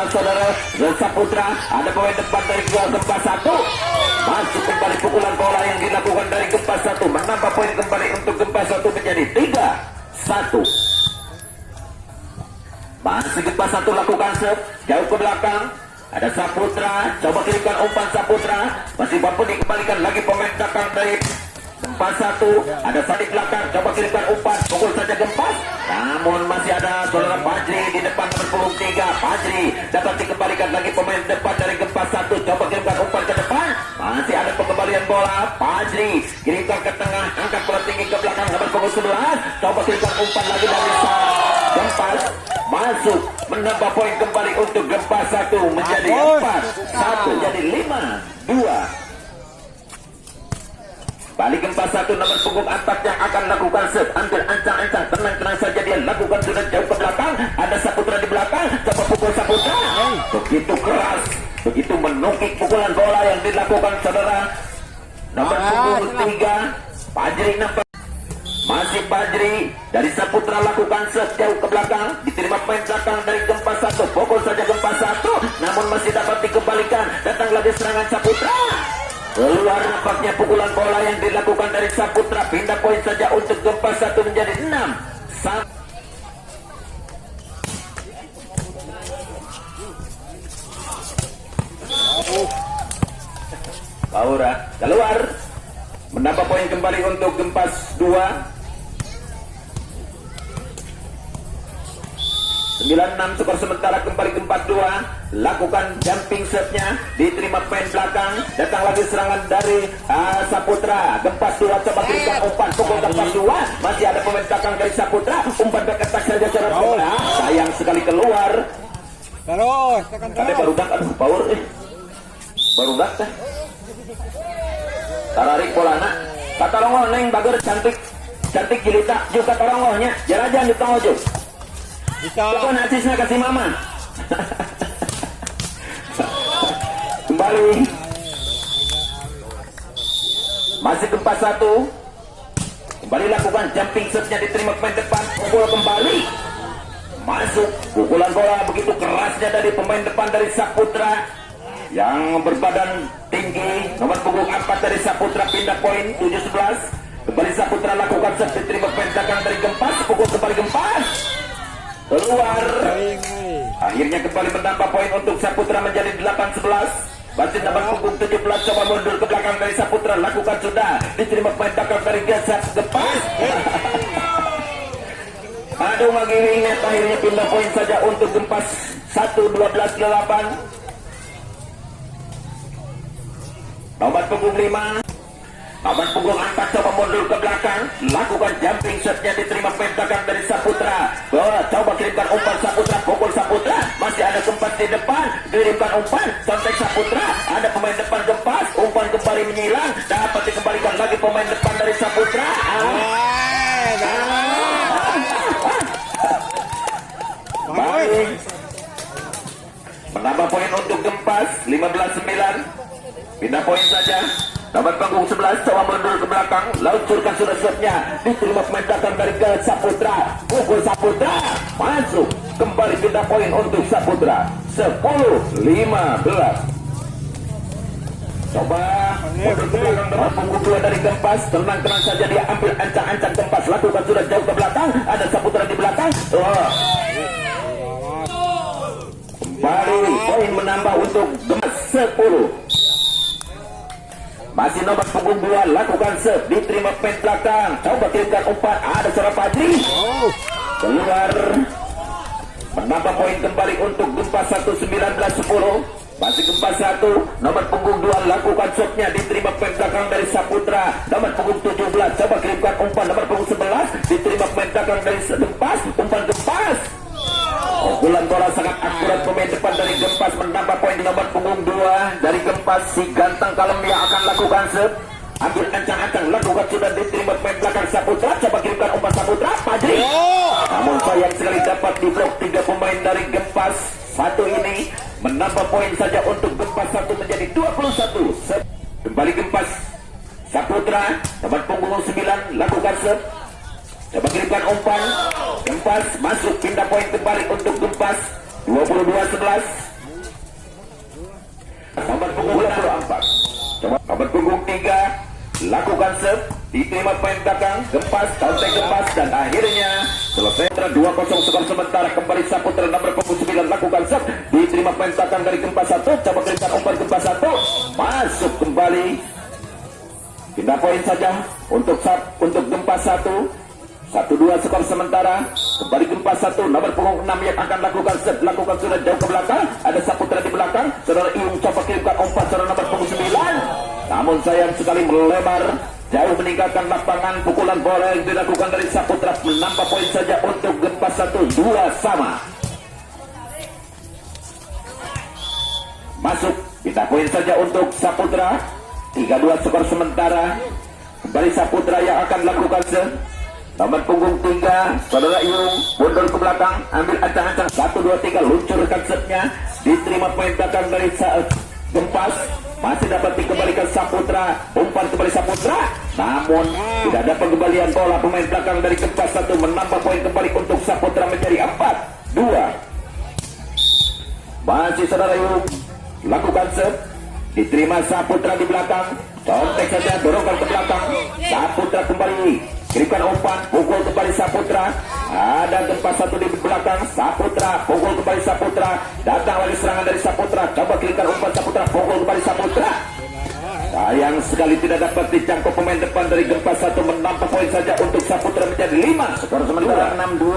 saudara Saputra. Ada pemain depan dari Gempa 1. Masuk kembali pukulan bola yang dilakukan dari Gempa 1. Menambah poin kembali untuk Gempa 1 menjadi 3-1. Masih Gempa 1 lakukan serve jauh ke belakang. Ada Saputra, coba kirimkan umpan Saputra. Masih mampu dikembalikan lagi pemain belakang dari Gempa 1. Ada Sadi belakang, coba kirimkan umpan. Pukul saja Gempa. Namun masih ada saudara Fajri di depan nomor punggung 3. Fajri dapat dikembalikan lagi pemain depan dari Gempa 1. Coba kirimkan umpan ke depan. Masih ada pengembalian bola. Fajri kirimkan ke tengah, angkat bola tinggi ke belakang nomor punggung 11. Coba kirimkan umpan lagi dari Gempa. Masuk menambah poin kembali untuk Gempa 1 menjadi 4-1, jadi 5-2. Balik Gempa 1 nomor punggung 4 yang akan lakukan set. Ambil ancang-ancang, tenang-tenang saja dia lakukan sudah jauh ke belakang. Ada Saputra di belakang, coba pukul Saputra. Begitu keras, begitu menukik pukulan bola yang dilakukan saudara nomor punggung 3 Fajri nampak. Masih Fajri dari Saputra lakukan set jauh ke belakang, diterima pemain belakang dari Gempa 1. Pukul saja Gempa 1, namun masih dapat dikembalikan. Datang lagi serangan Saputra. Keluar nampaknya pukulan bola yang dilakukan dari Saputra. Pindah poin saja untuk Gempa 1 menjadi 6-1. Laura keluar, menambah poin kembali untuk Gempa 2. 9-6 skor sementara kembali Gempa 2. Lakukan jumping setnya, diterima pemain belakang. Datang lagi serangan dari Saputra. Gempa 2 coba kirimkan umpan, pukul Gempa 2. Masih ada pemain belakang dari Saputra. Umpan back attack saja cara bola. Sayang sekali keluar. Terus, tekan terus. Tapi baru dak, aduh power baru dak teh. Tararik polana. Kata rongoh neng bager cantik jelita juga torongohnya. Jarajan di tongojok. Bisa. Itu nasisnya kasih mama. Kembali. Masih Gempa 1. Kembali lakukan jumping setnya, diterima pemain depan. Pukul kembali. Masuk. Pukulan bola begitu kerasnya dari pemain depan dari Saputra yang berbadan tinggi. Nomor punggung 4 dari Saputra pindah poin 7-11. Kembali Saputra lakukan set, diterima pemain belakang dari Gempa. Pukul kembali Gempa. Keluar. Akhirnya kembali menambah poin untuk Saputra menjadi 8-11. Masih nomor punggung 17 coba mundur ke belakang dari Saputra. Lakukan sudah, diterima pemain belakang dari Gempa. Aduh magiringnya, akhirnya pindah poin saja untuk Gempa 1 12-8. Nomor punggung 5. Nomor punggung 4 coba mundur ke belakang. Lakukan jumping setnya, diterima pemain belakang dari Saputra. Coba kirimkan umpan Saputra. Pukul Saputra. Masih ada Gempa di depan. Kirimkan umpan. Sampai Saputra. Ada pemain depan Gempa. Umpan kembali menyilang. Dapat dikembalikan lagi pemain depan dari Saputra. Baik. Menambah poin untuk Gempa 15-9. Pindah poin saja. Nomor panggung 11 coba mundur ke belakang. Luncurkan sudah shotnya, diterima pemain belakang dari Saputra. Pukul Saputra. Masuk. Kembali pindah poin untuk Saputra 10-15. Coba mundur ke belakang nomor punggung 2 dari Gempa. Tenang-tenang saja dia ambil ancang-ancang Gempa. Lakukan sudah jauh ke belakang. Ada Saputra di belakang. Kembali poin menambah untuk Gempa 10. Masih nomor punggung 2 lakukan serve, diterima pemain belakang. Coba kirimkan umpan, ada seorang Fajri. Keluar. Menambah poin kembali untuk Gempa 1 19-10. Masih Gempa 1 nomor punggung 2 lakukan shotnya, diterima pemain belakang dari Saputra. Nomor punggung 17 coba kirimkan umpan. Nomor punggung 11 diterima pemain belakang dari Gempa. Umpan Gempa. Pukulan bola sangat akurat pemain depan dari Gempa. Menambah poin di nomor punggung 2 dari Gempa. Si ganteng kalem yang akan lakukan serve. Ambil ancang-ancang, lakukan sudah, diterima pemain belakang Saputra. Coba kirimkan umpan Saputra. Fajri. Namun sayang sekali dapat diblok 3 pemain dari Gempa 1 ini. Menambah poin saja untuk Gempa 1 menjadi 21. Kembali Gempa Saputra. Nomor punggung 9 lakukan serve. Coba kirimkan umpan. Gempas masuk, pindah poin kembali untuk Gempas 22-11. Nomor punggung 24. Coba nomor punggung 3 lakukan serve, diterima pemain belakang, gempas, contek gempas, dan akhirnya selesai 2-0 skor sementara. Kembali Saputra nomor punggung 9 lakukan serve, diterima pemain belakang dari gempas 1, coba kirimkan umpan gempas 1, masuk kembali. Pindah poin saja untuk gempas 1-2 skor sementara. Kembali gempas 1 nomor punggung 6 yang akan lakukan set, lakukan sudah jauh ke belakang, ada Saputra di belakang. Saudara Iung coba kirimkan umpan saudara nomor punggung 9, namun sayang sekali melebar jauh meninggalkan lapangan. Pukulan bola yang dilakukan dari Saputra menambah poin saja untuk gempas 1-2 sama. Masuk, kita poin saja untuk Saputra. 3-2 skor sementara. Kembali Saputra yang akan lakukan set. Nomor punggung 3 saudara Iung mundur ke belakang, ambil ancang-ancang 1-2-3, luncurkan setnya, diterima poin belakang dari gempas, masih dapat dikembalikan Saputra, umpan kembali Saputra, namun tidak ada pengembalian bola. Pemain belakang dari gempas 1 menambah poin kembali untuk Saputra menjadi 4-2. Masih saudara Iung lakukan set, diterima Saputra di belakang, contek saja, dorongkan ke belakang, Saputra kembali kirimkan umpan, pukul kembali Saputra, ada gempas 1 di belakang, Saputra, pukul kembali Saputra, datang lagi serangan dari Saputra, coba kirimkan umpan Saputra, pukul kembali Saputra, sayang sekali tidak dapat dijangkau pemain depan dari gempas 1, menambah poin saja untuk Saputra menjadi 5, skor sementara 6-2.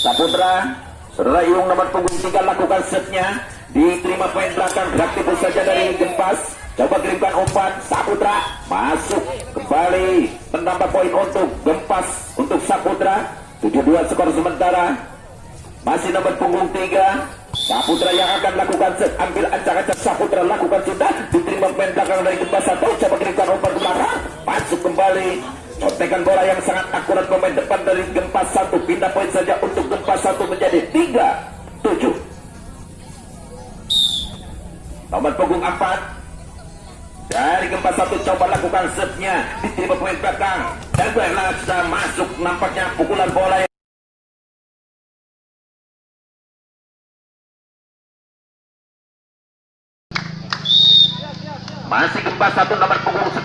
Saputra, saudara Iung nomor punggung 3 lakukan setnya, diterima poin belakang, reaktif saja dari gempas, coba kirimkan umpan, Saputra masuk kembali, menambah poin untuk gempas untuk Saputra. 7-2 skor sementara. Masih nomor punggung 3 Saputra yang akan lakukan set, ambil ancang-ancang Saputra lakukan sudah, diterima pemain belakang dari gempas 1, coba kirimkan umpan ke belakang, masuk kembali, contekan bola yang sangat akurat pemain depan dari gempas 1, pindah poin saja untuk gempas 1 menjadi 3-7. Nomor punggung 4 dari gempas 1 coba lakukan setnya, diterima pemain belakang, dan sudah masuk nampaknya pukulan bola yang masih gempas 1 nomor punggung 9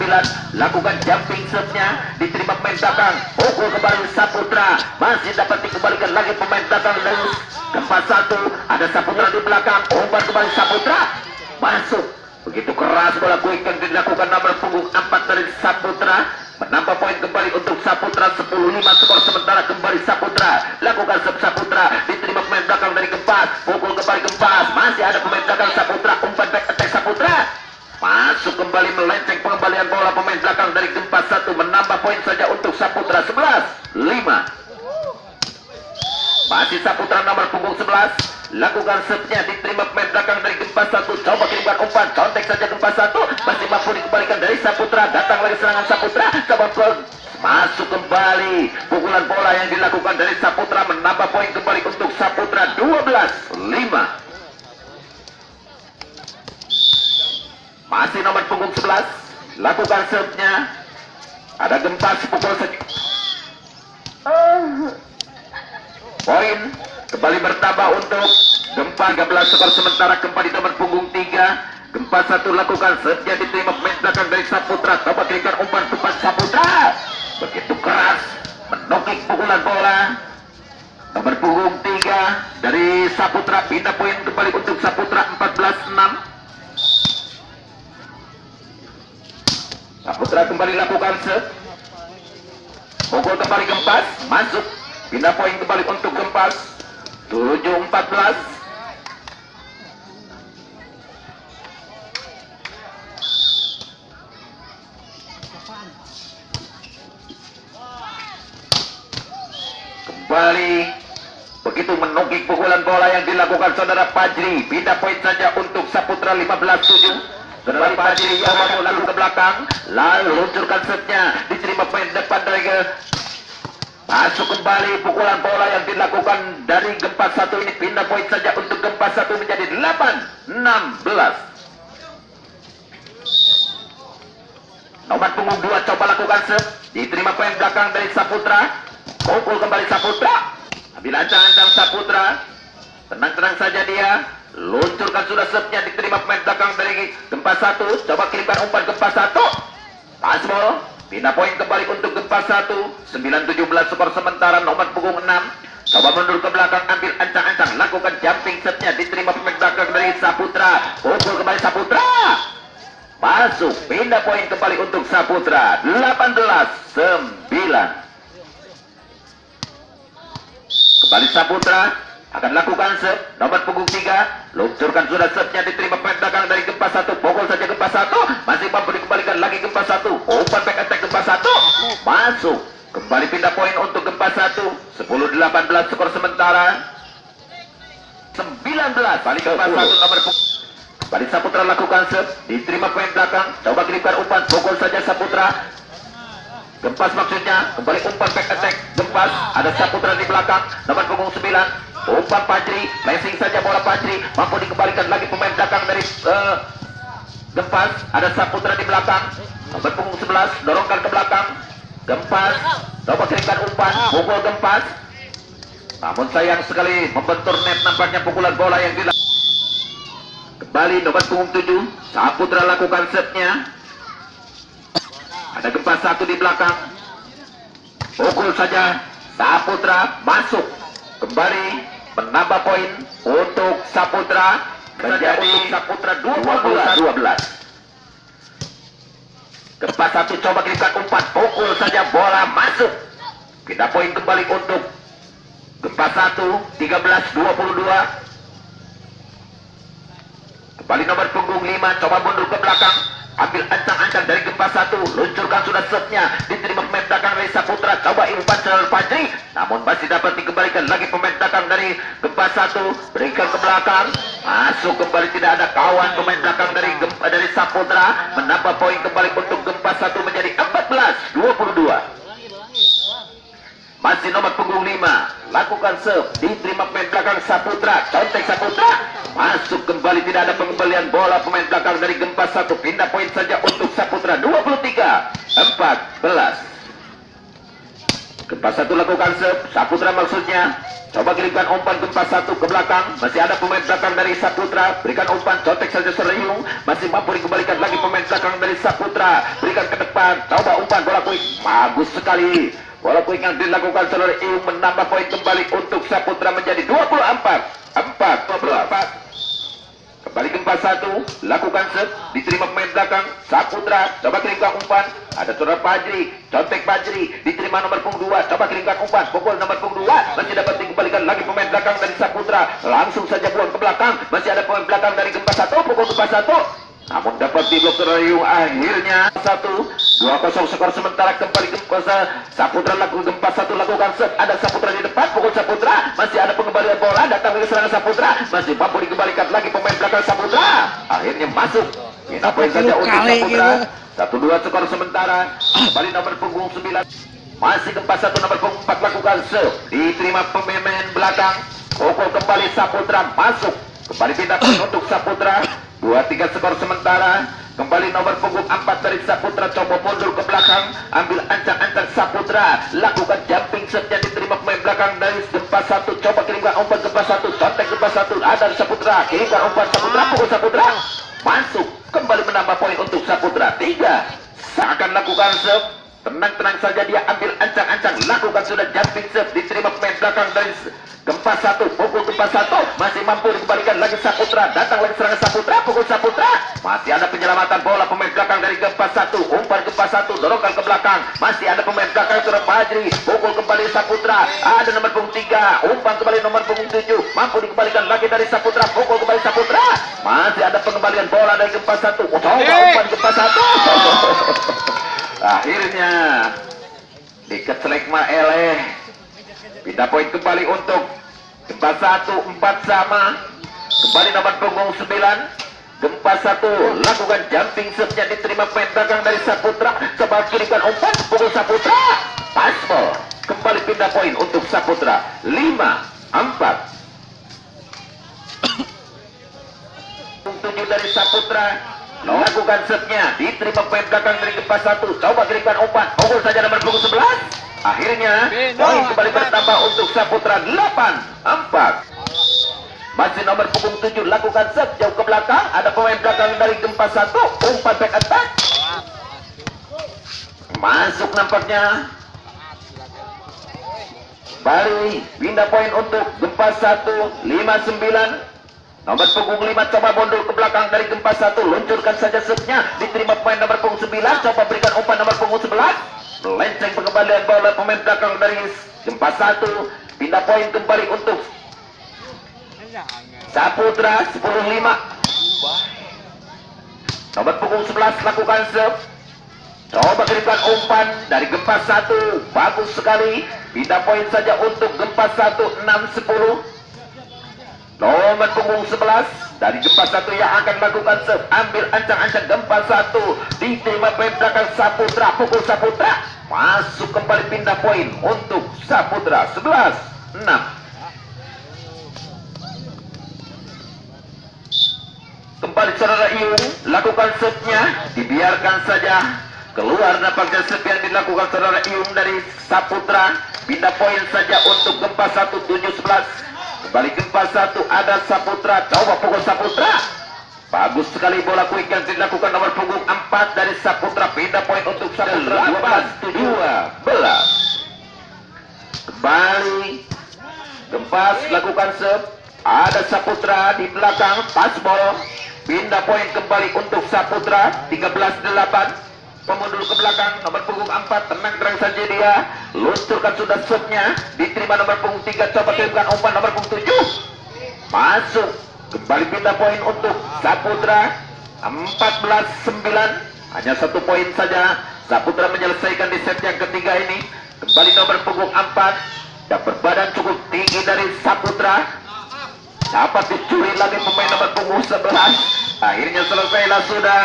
lakukan jumping setnya, diterima pemain belakang, pukul kembali Saputra, masih dapat dikembalikan lagi pemain belakang dari gempas 1, ada Saputra di belakang, umpan kembali Saputra, masuk. Begitu keras bola quick yang dilakukan nomor punggung 4 dari Saputra, menambah poin kembali untuk Saputra. 10-5 skor sementara. Kembali Saputra lakukan Saputra, diterima pemain belakang dari gempas, pukul kembali gempas, masih ada pemain belakang Saputra, umpan back attack Saputra, masuk kembali, melenceng pengembalian bola pemain belakang dari gempas 1, menambah poin saja untuk Saputra. 11-5. Masih Saputra nomor punggung 11 lakukan setnya, diterima pemain belakang dari gempas 1, coba kirimkan umpan, contek saja gempas 1, masih mampu dikembalikan dari Saputra, datang lagi serangan Saputra, coba masuk kembali, pukulan bola yang dilakukan dari Saputra, menambah poin kembali untuk Saputra. 12-5. Masih nomor punggung 11 lakukan setnya, ada gempas, pukul saja, poin kembali bertambah untuk gempa. 13 skor sementara. Kembali nomor punggung 3 gempa 1 lakukan setnya, diterima pemain belakang dari Saputra, coba kirimkan umpan Saputra, begitu keras menokik pukulan bola nomor punggung 3 dari Saputra, pindah poin kembali untuk Saputra. 14-6. Saputra kembali lakukan set, pukul kembali gempas, masuk, pindah poin kembali untuk gempas. 7-14. Kembali begitu menukik pukulan bola yang dilakukan saudara Fajri, pindah poin saja untuk Saputra. 15-7. Saudara Fajri yang mau lalu ke belakang, lalu luncurkan setnya, diterima poin depan dari masuk kembali, pukulan bola yang dilakukan dari gempas 1 ini, pindah poin saja untuk gempas 1 menjadi 8-16. Nomor punggung 2 coba lakukan set, diterima poin belakang dari Saputra, pukul kembali Saputra, ambil ancang-ancang Saputra, tenang-tenang saja dia, luncurkan sudah serve-nya, diterima pemain belakang dari Gempa 1. Coba kirimkan umpan Gempa 1. Pasbol, pindah poin kembali untuk Gempa 1. 9-17 skor sementara. Nomor punggung 6. Coba mundur ke belakang, ambil ancang-ancang, lakukan jumping set-nya, diterima pemain belakang dari Saputra. Pukul kembali Saputra. Masuk, pindah poin kembali untuk Saputra. 18-9. Kembali Saputra akan lakukan serve. Nomor punggung 3, luncurkan sudah serve-nya, diterima pemain belakang dari Gempa 1. Pukul saja Gempa 1. Masih mampu dikembalikan lagi Gempa 1. Umpan back attack Gempa 1. Masuk. Kembali pindah poin untuk Gempa 1. 10-18 skor sementara. 19 balik Gempa 1 nomor punggung. Kembali Saputra lakukan serve, diterima pemain belakang. Coba kirimkan umpan, pukul saja Saputra. Gempas maksudnya, kembali umpan back attack Gempas. Ada Saputra di belakang, nomor punggung 9. Umpan Fajri, placing saja bola Fajri. Mampu dikembalikan lagi pemain belakang dari Gempas. Ada Saputra di belakang, nomor punggung 11. Dorongkan ke belakang Gempas. Coba kirimkan umpan, pukul Gempas. Namun sayang sekali, membentur net nampaknya pukulan bola yang dilakukan. Kembali nomor punggung 7, Saputra lakukan serve-nya. Ada Gempa 1 di belakang. Pukul saja Saputra, masuk. Kembali menambah poin untuk Saputra. Menjadi Saputra 12-12. Gempa 1 coba kirimkan umpan, pukul saja bola masuk. Pindah poin kembali untuk Gempa 1, 13-22. Kembali nomor punggung 5, coba mundur ke belakang, ambil ancang-ancang dari Gempa 1, luncurkan sudah serve-nya, diterima pemain belakang dari Saputra. Coba umpan Jalal Fajri, namun masih dapat dikembalikan lagi pemain belakang dari Gempa 1, berikan ke belakang, masuk kembali, tidak ada kawan pemain belakang dari Saputra. Menambah poin kembali untuk Gempa 1 menjadi 14-22. Masih nomor punggung 5, lakukan serve, diterima pemain belakang Saputra. Contek Saputra, masuk kembali, tidak ada pengembalian bola pemain belakang dari Gempa 1. Pindah poin saja untuk Saputra. 23-14. Gempa 1 lakukan serve, Saputra maksudnya. Coba kirimkan umpan Gempa 1 ke belakang. Masih ada pemain belakang dari Saputra. Berikan umpan, contek saja Seriung. Masih mampu dikembalikan lagi pemain belakang dari Saputra. Berikan ke depan, coba umpan bola quick. Bagus sekali. Bola quick yang dilakukan saudara Iung menambah poin kembali untuk Saputra menjadi 24-24. Kembali Gempa 1, lakukan serve, diterima pemain belakang Saputra. Coba kirimkan umpan, ada saudara Fajri, contek Fajri, diterima nomor punggung 2. Coba kirimkan umpan, pukul nomor punggung 2. Masih dapat dikembalikan lagi pemain belakang dari Saputra. Langsung saja buang ke belakang. Masih ada pemain belakang dari Gempa 1, pukul Gempa 1. Namun dapat diblok Rayu. Akhirnya 1-2-0 skor sementara. Kembali Gempa Saputra Gempa 1 lakukan serve. Ada Saputra di depan, pukul Saputra. Masih ada pengembalian bola, datang dari serangan Saputra. Masih mampu dikembalikan lagi pemain belakang Saputra. Akhirnya masuk. Kita poin saja untuk Saputra. 1-2 skor sementara. Kembali nomor punggung 9. Masih Gempa 1 nomor punggung 4 lakukan serve. Diterima pemain belakang. Pukul kembali Saputra, masuk. Kembali pindah poin untuk Saputra. 2-3 skor sementara. Kembali nomor punggung 4 dari Saputra. Coba mundur ke belakang, ambil ancang-ancang Saputra. Lakukan jumping set-nya, diterima pemain belakang dari Gempa 1. Coba kirimkan umpan Gempa 1. Contek Gempa 1. Ada Saputra. Kirimkan umpan Saputra. Pukul Saputra. Masuk. Kembali menambah poin untuk Saputra. 3. Seakan lakukan serve. Tenang-tenang saja dia ambil ancang-ancang. Lakukan sudah jumping serve. Diterima pemain belakang dari Gempa 1. Pukul Gempa 1. Masih mampu dikembalikan lagi Saputra. Datang lagi serangan Saputra. Pukul Saputra. Masih ada penyelamatan bola pemain belakang dari Gempa 1. Umpan Gempa 1. Dorongkan ke belakang. Masih ada pemain belakang Surah Fajri. Pukul kembali Saputra. Ada nomor punggung 3. Umpan kembali nomor punggung 7. Mampu dikembalikan lagi dari Saputra. Pukul kembali Saputra. Masih ada pengembalian bola dari Gempa 1. Coba umpan Gempa 1. Akhirnya dikecelek Maeleh. Pindah poin kembali untuk Gempa 1, 4 sama. Kembali nomor punggung 9. Gempa 1 lakukan jumping set-nya, diterima pemain belakang dari Saputra. Coba kirimkan umpan, pukul Saputra. Pasbol. Kembali pindah poin untuk Saputra. 5-4. 7 dari Saputra. Lakukan setnya, diterima pemain belakang dari Gempa 1. Coba kirimkan umpan, pukul saja nomor punggung 11. Akhirnya poin kembali bertambah untuk Saputra. 8-4. Masih nomor punggung 7 lakukan serve jauh ke belakang. Ada pemain belakang dari Gempa 1. Umpan back attack. Masuk nampaknya. Bari pindah poin untuk Gempa 1. 59. Nomor punggung 5 coba bondol ke belakang dari Gempa 1. Luncurkan saja serve-nya. Diterima pemain nomor punggung 9. Coba berikan umpan nomor punggung 11. Melenceng pengembalian bola pemain belakang dari Gempa 1. Pindah poin kembali untuk Saputra 10-5. Nomor punggung 11 lakukan serve. Coba kirimkan umpan dari Gempa 1. Bagus sekali. Pindah poin saja untuk Gempa 1. 6-10. Nomor punggung 11 dari Gempa 1 yang akan melakukan serve. Ambil ancang-ancang Gempa 1. Diterima poin belakang Saputra. Pukul Saputra. Masuk kembali pindah poin untuk Saputra. 11-6. Kembali saudara Iyung. Lakukan serve-nya. Dibiarkan saja. Keluar nampaknya serve yang dilakukan saudara Iyung dari Saputra. Pindah poin saja untuk Gempa 1. 7-11. Kembali Gempa 1 ada Saputra. Coba pukul Saputra. Bagus sekali bola quick yang dilakukan nomor punggung 4 dari Saputra. Pindah poin untuk Saputra. 12-12. Kembali Gempa lakukan serve. Ada Saputra di belakang. Pas ball. Pindah poin kembali untuk Saputra. 13-8. Pemundur ke belakang nomor punggung 4. Tenang saja dia. Luncurkan sudah serve-nya. Diterima nomor punggung 3. Coba kirimkan umpan nomor punggung 7. Masuk. Kembali pindah poin untuk Saputra. 14-9. Hanya 1 poin saja. Saputra menyelesaikan di set yang ketiga ini. Kembali nomor punggung 4. Dan berbadan cukup tinggi dari Saputra. Dapat dicuri lagi pemain nomor punggung 11. Akhirnya selesailah sudah.